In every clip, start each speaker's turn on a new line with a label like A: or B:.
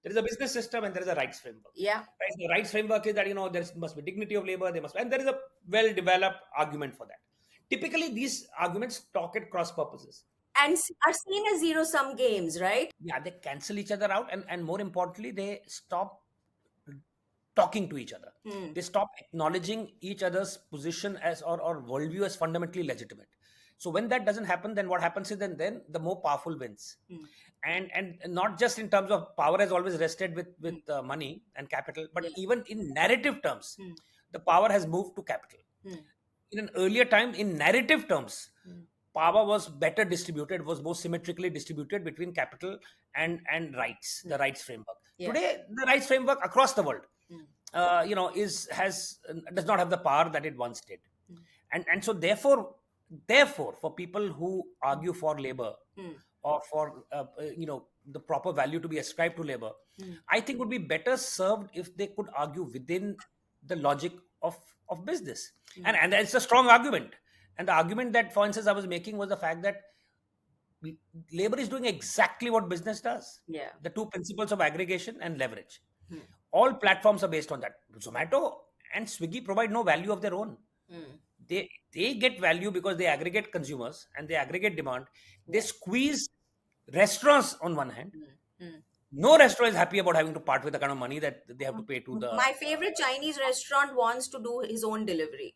A: There is a business system and there is a rights framework.
B: Yeah.
A: Right? The rights framework is that, there must be dignity of labor, and there is a well-developed argument for that. Typically, these arguments talk at cross purposes.
B: And are seen as zero-sum games, right?
A: Yeah, they cancel each other out, and more importantly, they stop talking to each other.
B: Hmm.
A: They stop acknowledging each other's position as or worldview as fundamentally legitimate. So when that doesn't happen, then what happens is then the more powerful wins.
B: Hmm.
A: And not just in terms of power has always rested with money and capital, but
B: Yeah.
A: even in narrative terms,
B: Hmm.
A: the power has moved to capital.
B: Hmm.
A: In an earlier time, in narrative terms,
B: Hmm.
A: power was better distributed, was more symmetrically distributed between capital and rights, the rights framework.
B: Yeah.
A: Today, the rights framework across the world,
B: Hmm.
A: does not have the power that it once did. And so therefore, for people who argue for labor,
B: Hmm.
A: or for the proper value to be ascribed to labor, I think would be better served if they could argue within the logic of business. And it's a strong argument. And the argument that, for instance, I was making was the fact that labor is doing exactly what business does.
B: Yeah.
A: The two principles of aggregation and leverage.
B: Hmm.
A: All platforms are based on that. Zomato and Swiggy provide no value of their own.
B: Hmm.
A: They get value because they aggregate consumers and they aggregate demand. They squeeze restaurants on one hand.
B: Hmm.
A: No restaurant is happy about having to part with the kind of money that they have to pay to the.
B: My favorite Chinese restaurant wants to do his own delivery.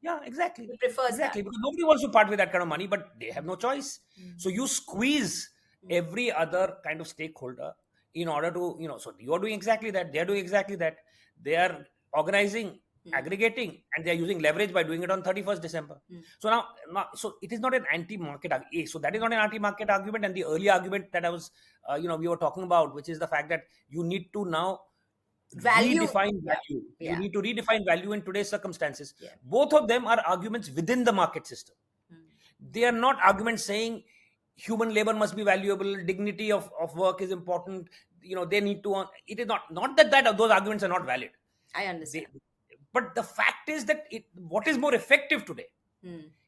A: Yeah, exactly.
B: He prefers
A: Exactly.
B: that.
A: Because nobody wants to part with that kind of money, but they have no choice. So you squeeze every other kind of stakeholder in order to, so you're doing exactly that. They're doing exactly that. They are organizing, aggregating, and they're using leverage by doing it on 31st December. So so it is not an anti-market argument. So that is not an anti-market argument. And the early argument that I was, we were talking about, which is the fact that you need to now
B: Value.
A: redefine value.
B: Yeah.
A: You need to redefine value in today's circumstances.
B: Yeah.
A: Both of them are arguments within the market system. They are not arguments saying human labor must be valuable, dignity of work is important. They need to. It is not that those arguments are not valid.
B: I understand.
A: But the fact is that what is more effective today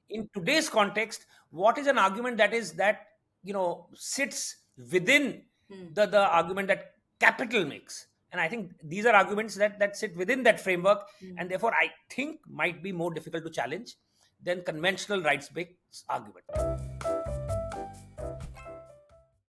A: in today's context? What is an argument that sits within the argument that capital makes? And I think these are arguments that sit within that framework, and therefore I think might be more difficult to challenge than conventional rights-based argument.